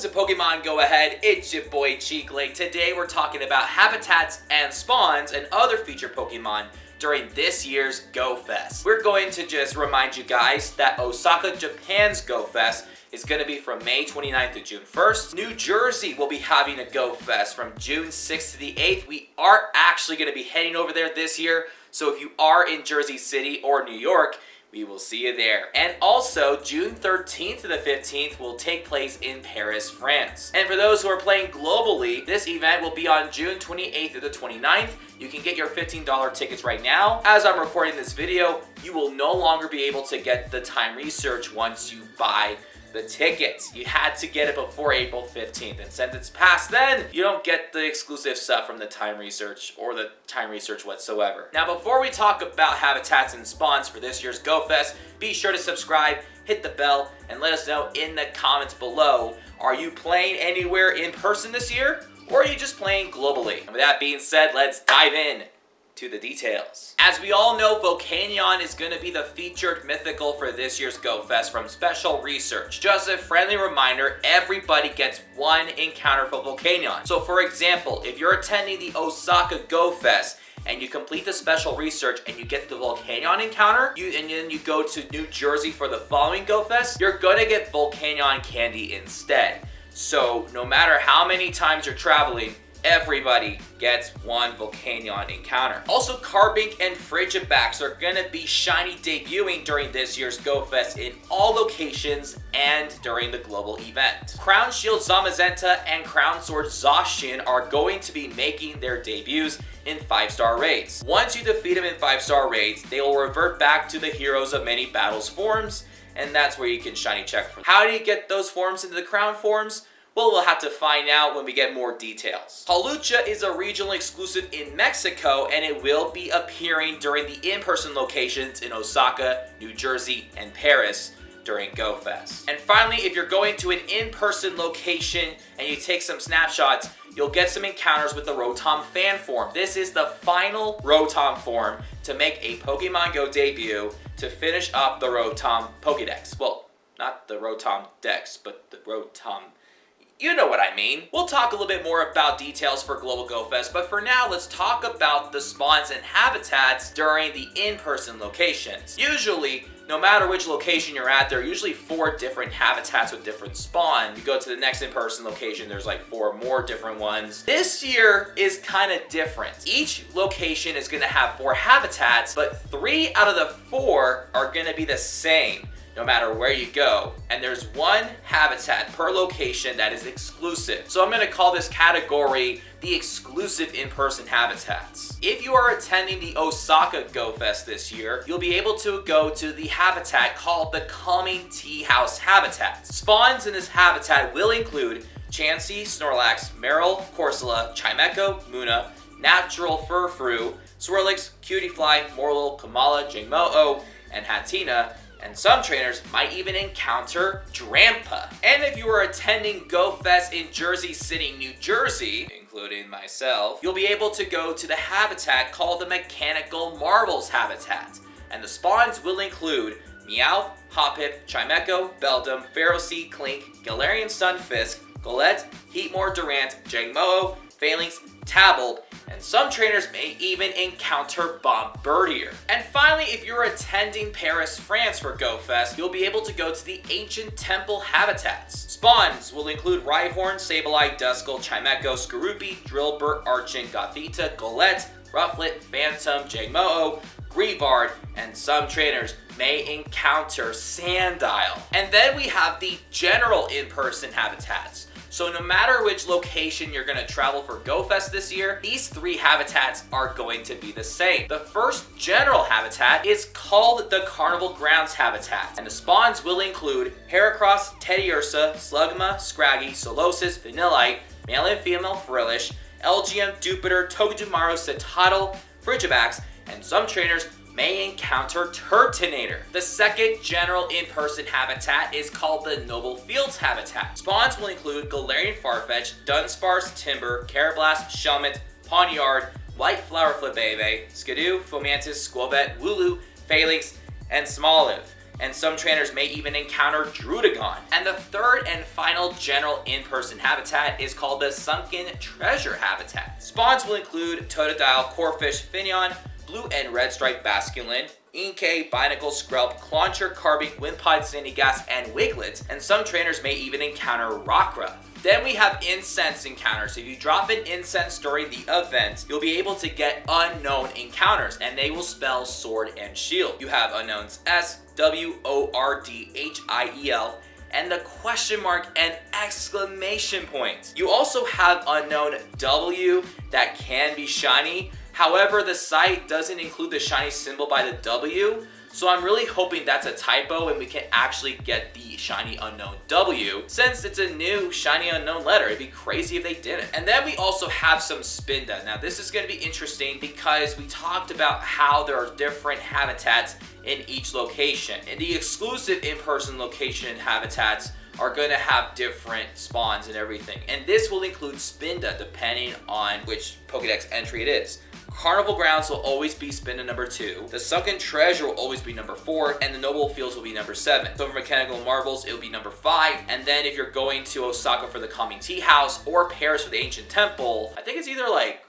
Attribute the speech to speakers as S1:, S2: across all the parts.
S1: to Pokemon Go Ahead, it's your boy Cheeklake. Today we're talking about habitats and spawns and other featured Pokemon during this year's Go Fest. We're going to just remind you guys that Osaka, Japan's Go Fest is going to be from May 29th to June 1st. New Jersey will be having a Go Fest from June 6th to the 8th. We are actually going to be heading over there this year, so if you are in Jersey City or New York, we will see you there. And also, June 13th to the 15th will take place in Paris, France. And for those who are playing globally, this event will be on June 28th to the 29th. You can get your $15 tickets right now. As I'm recording this video, you will no longer be able to get the time research once you buy the tickets. You had to get it before April 15th, and since it's past then, you don't get the exclusive stuff from the time research or the time research whatsoever. Now, before we talk about habitats and spawns for this year's Go Fest, be sure to subscribe, hit the bell, and let us know in the comments below, are you playing anywhere in person this year, or are you just playing globally? And with that being said, let's dive in to the details. As we all know, Volcanion is going to be the featured mythical for this year's Go Fest from Special Research. Just a friendly reminder, everybody gets one encounter for Volcanion. So for example, if you're attending the Osaka Go Fest and you complete the Special Research and you get the Volcanion encounter, and then you go to New Jersey for the following Go Fest, you're going to get Volcanion candy instead. So no matter how many times you're traveling, everybody gets one Volcanion encounter. Also, Carbink and Frigibax are gonna be shiny debuting during this year's Go Fest in all locations and during the global event. Crown Shield Zamazenta and Crown Sword Zacian are going to be making their debuts in 5-star raids. Once you defeat them in 5-star raids, they will revert back to the Heroes of Many Battles forms, and that's where you can shiny check from. How do you get those forms into the Crown forms? Well, we'll have to find out when we get more details. Palucha is a regional exclusive in Mexico, and it will be appearing during the in-person locations in Osaka, New Jersey, and Paris during Go Fest. And finally, if you're going to an in-person location and you take some snapshots, you'll get some encounters with the Rotom fan form. This is the final Rotom form to make a Pokemon Go debut to finish up the Rotom Pokédex. Well, not the Rotom Dex, but the Rotom... You know what I mean. We'll talk a little bit more about details for Global Go Fest, but for now, let's talk about the spawns and habitats during the in-person locations. Usually, no matter which location you're at, there are usually 4 different habitats with different spawn. You go to the next in-person location, there's like 4 more different ones. This year is kind of different. Each location is going to have 4 habitats, but 3 out of the 4 are going to be the same no matter where you go, and there's 1 habitat per location that is exclusive. So I'm going to call this category the exclusive in-person habitats. If you are attending the Osaka Go Fest this year, you'll be able to go to the habitat called the Calming Tea House Habitat. Spawns in this habitat will include Chansey, Snorlax, Marill, Corsola, Chimecho, Munna, Natural Furfrou, Swirlix, Cutiefly, Morlul, Kamala, Jangmo-o, and Hatenna, and some trainers might even encounter Drampa. And if you are attending Go Fest in Jersey City, New Jersey, including myself, you'll be able to go to the habitat called the Mechanical Marvels Habitat. And the spawns will include Meowth, Hoppip, Chimecho, Beldum, Ferroseed, Clink, Galarian Stunfisk, Golett, Heatmor, Durant, Jangmo-o, Phalanx, Tabbled, and some trainers may even encounter Bombirdier. And finally, if you're attending Paris, France for Go Fest, you'll be able to go to the Ancient Temple Habitats. Spawns will include Rhyhorn, Sableye, Duskull, Chimecho, Skorupi, Drillbur, Archon, Gothita, Golett, Rufflet, Phantom, Jangmo-o, Greavard, and some trainers may encounter Sandile. And then we have the general in-person habitats. So no matter which location you're going to travel for Go Fest this year, these 3 habitats are going to be the same. The first general habitat is called the Carnival Grounds Habitat, and the spawns will include Heracross, Teddiursa, Slugma, Scraggy, Solosis, Vanillite, male and female Frillish, LGM, Jupiter, Togedemaru, Citadel, Frigibax, and some trainers may encounter Turtonator. The second general in-person habitat is called the Noble Fields Habitat. Spawns will include Galarian Farfetch, Dunsparce, Timber, Karrablast, Shelmet, Pawniard, White Flower Flabebe, Skidoo, Fomantis, Squavette, Wooloo, Phalanx, and Smoliv. and some trainers may even encounter Drudagon. And the third and final general in-person habitat is called the Sunken Treasure habitat. Spawns will include Totodile, Corfish, Finneon, Blue and Red Stripe Basculin, Inkay, Binacle, Skrelp, Clauncher, Carbink, Wimpod, Sandygast, and Wiglet, and some trainers may even encounter Rockruff. Then we have incense encounters. If you drop an incense during the event, you'll be able to get unknown encounters, and they will spell sword and shield. You have unknowns SWORDHIEL, and the question mark and exclamation point. You also have unknown W that can be shiny. However, the site doesn't include the shiny symbol by the W, so I'm really hoping that's a typo and we can actually get the shiny unknown W, since it's a new shiny unknown letter. It'd be crazy if they didn't. And then we also have some Spinda. Now this is going to be interesting because we talked about how there are different habitats in each location. And the exclusive in-person location habitats are going to have different spawns and everything. And this will include Spinda depending on which Pokedex entry it is. Carnival Grounds will always be Spinda number 2. The Sunken Treasure will always be number 4, and the Noble Fields will be number 7. So for Mechanical Marvels, it will be number 5. And then if you're going to Osaka for the Calming Tea House or Paris for the Ancient Temple, I think it's either like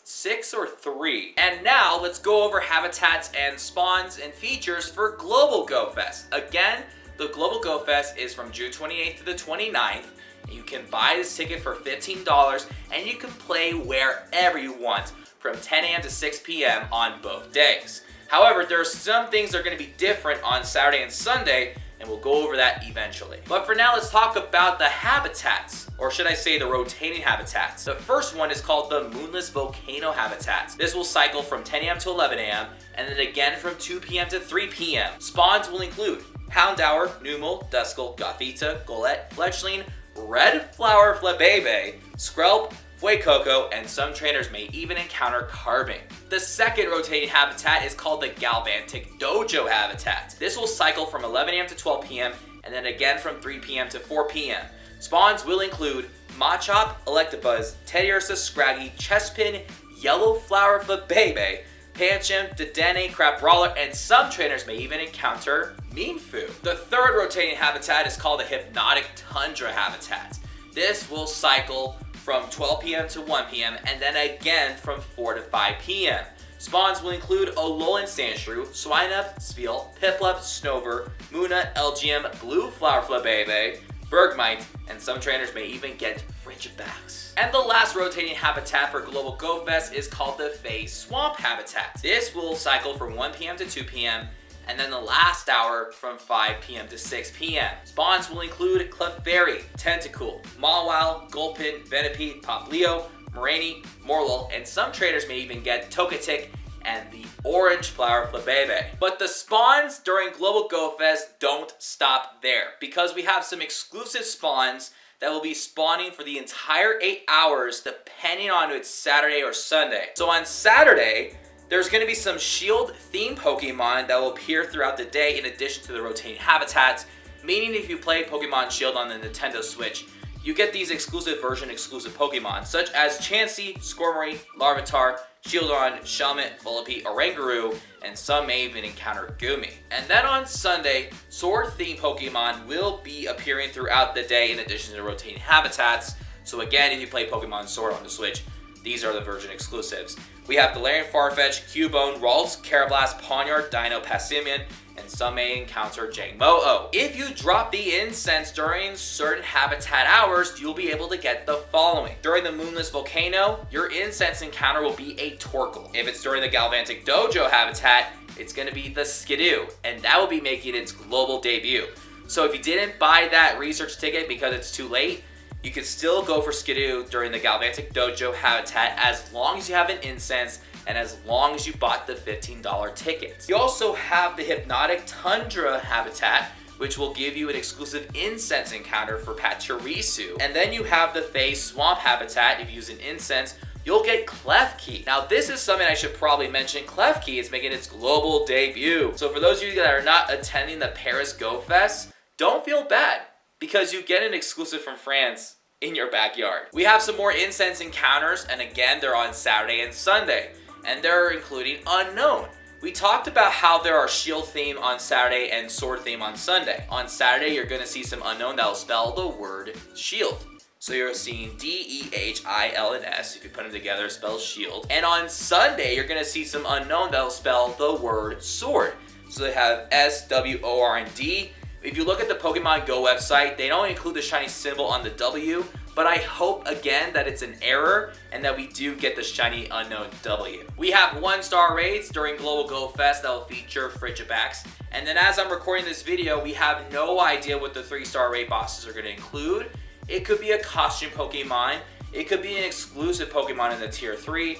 S1: 6 or 3. And now let's go over habitats and spawns and features for Global Go Fest. Again, the Global Go Fest is from June 28th to the 29th. You can buy this ticket for $15 and you can play wherever you want from 10 a.m. to 6 p.m. on both days. However, there are some things that are going to be different on Saturday and Sunday, and we'll go over that eventually. But for now, let's talk about the habitats, or should I say the rotating habitats. The first one is called the Moonless Volcano habitat. This will cycle from 10 a.m. to 11 a.m. and then again from 2 p.m. to 3 p.m. Spawns will include Houndour, Numel, Duskull, Gothita, Golett, Fletchling, Red Flower Flabebe, Skrelp, Fuecoco, and some trainers may even encounter Carbink. The second rotating habitat is called the Galvantic Dojo habitat. This will cycle from 11 a.m. to 12 p.m. and then again from 3 p.m. to 4 p.m. Spawns will include Machop, Electabuzz, Teddiursa, Scraggy, Chespin, Yellow Flower Flabebe, Pancham, Dedenne, Crabrawler, and some trainers may even encounter Mienfoo. The third rotating habitat is called the Hypnotic Tundra habitat. This will cycle from 12 p.m. to 1 p.m. and then again from 4 to 5 p.m. Spawns will include Alolan Sandshrew, Swinub, Spheal, Piplup, Snover, Munna, LGM, Blue Flower Flabebe, Bergmite, and some trainers may even get Frigibax. And the last rotating habitat for Global Go Fest is called the Phase Swamp habitat. This will cycle from 1 p.m. to 2 p.m. and then the last hour from 5 p.m. to 6 p.m. Spawns will include Clefairy, Tentacool, Mawile, Gulpin, Venipede, Poplio, Moraine, Morlul, and some traders may even get Togetic and the Orange Flower Flabebe. But the spawns during Global Go Fest don't stop there, because we have some exclusive spawns that will be spawning for the entire 8 hours depending on if it's Saturday or Sunday. So on Saturday, there's going to be some Shield-themed Pokemon that will appear throughout the day in addition to the rotating habitats, meaning if you play Pokemon Shield on the Nintendo Switch, you get these exclusive Pokemon, such as Chansey, Squirmarine, Larvitar, Shieldon, Shelmet, Volipede, Oranguru, and some may even encounter Gumi. And then on Sunday, Sword-themed Pokemon will be appearing throughout the day in addition to the rotating habitats. So again, if you play Pokemon Sword on the Switch, these are the version exclusives. We have Galarian Farfetch, Cubone, Ralts, Carablast, Pawniard, Dino, Passimian, and some may encounter Jangmo-O. If you drop the incense during certain habitat hours, you'll be able to get the following. During the Moonless Volcano, your incense encounter will be a Torkoal. If it's during the Galvantic Dojo habitat, it's going to be the Skidoo, and that will be making its global debut. So if you didn't buy that research ticket because it's too late, you can still go for Skidoo during the Galvantic Dojo habitat as long as you have an incense and as long as you bought the $15 tickets. You also have the Hypnotic Tundra habitat, which will give you an exclusive incense encounter for Pachirisu. And then you have the Phase Swamp habitat. If you use an incense, you'll get Klefki. Now this is something I should probably mention. Klefki is making its global debut. So for those of you that are not attending the Paris Go Fest, don't feel bad, because you get an exclusive from France in your backyard. We have some more incense encounters, and again, they're on Saturday and Sunday, and they're including Unknown. We talked about how there are shield theme on Saturday and sword theme on Sunday. On Saturday, you're going to see some unknown that will spell the word shield. So you're seeing D-E-H-I-L and S. If you put them together, it spells shield. And on Sunday, you're going to see some unknown that will spell the word sword. So they have S-W-O-R-D. If you look at the Pokemon Go website, they don't include the shiny symbol on the W, but I hope again that it's an error and that we do get the shiny unknown W. We have 1-star raids during Global Go Fest that will feature Frigibax. And then as I'm recording this video, we have no idea what the 3-star raid bosses are going to include. It could be a costume Pokemon, it could be an exclusive Pokemon in the tier 3,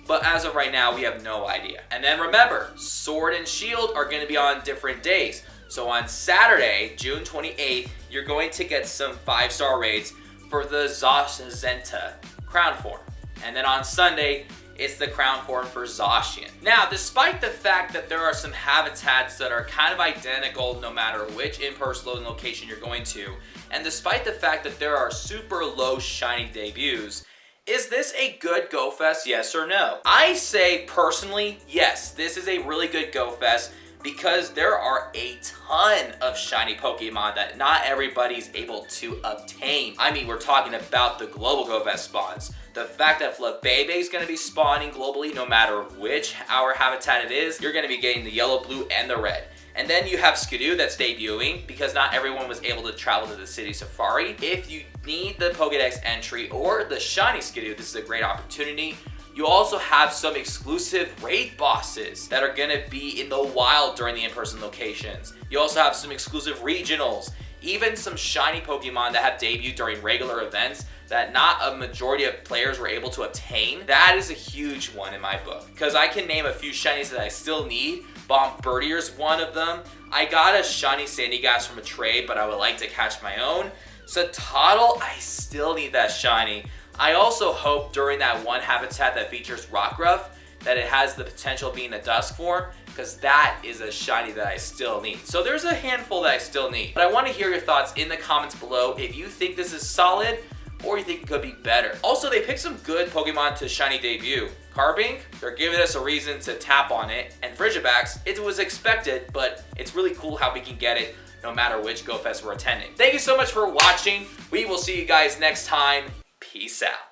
S1: but as of right now, we have no idea. And then remember, Sword and Shield are going to be on different days. So on Saturday, June 28th, you're going to get some 5-star raids for the Zazenta crown form. And then on Sunday, it's the crown form for Zacian. Now, despite the fact that there are some habitats that are kind of identical no matter which in-person location you're going to, and despite the fact that there are super low shiny debuts, is this a good Go Fest, yes or no? I say personally, yes, this is a really good Go Fest because there are a ton of shiny Pokemon that not everybody's able to obtain. I mean, we're talking about the Global Go Fest spawns. The fact that Flabébé is going to be spawning globally no matter which hour habitat it is, you're going to be getting the yellow, blue, and the red. And then you have Skidoo that's debuting because not everyone was able to travel to the City Safari. If you need the Pokedex entry or the shiny Skidoo, this is a great opportunity. You also have some exclusive raid bosses that are going to be in the wild during the in-person locations. You also have some exclusive regionals, even some shiny Pokemon that have debuted during regular events that not a majority of players were able to obtain. That is a huge one in my book because I can name a few shinies that I still need. Bombardier's one of them. I got a shiny Sandygast from a trade, but I would like to catch my own. Satotl, I still need that shiny. I also hope during that one habitat that features Rockruff that it has the potential of being a Dusk form, because that is a shiny that I still need. So there's a handful that I still need. But I want to hear your thoughts in the comments below if you think this is solid or you think it could be better. Also, they picked some good Pokemon to shiny debut. Carbink, they're giving us a reason to tap on it. And Frigibax, it was expected, but it's really cool how we can get it no matter which Go Fest we're attending. Thank you so much for watching. We will see you guys next time. Peace out.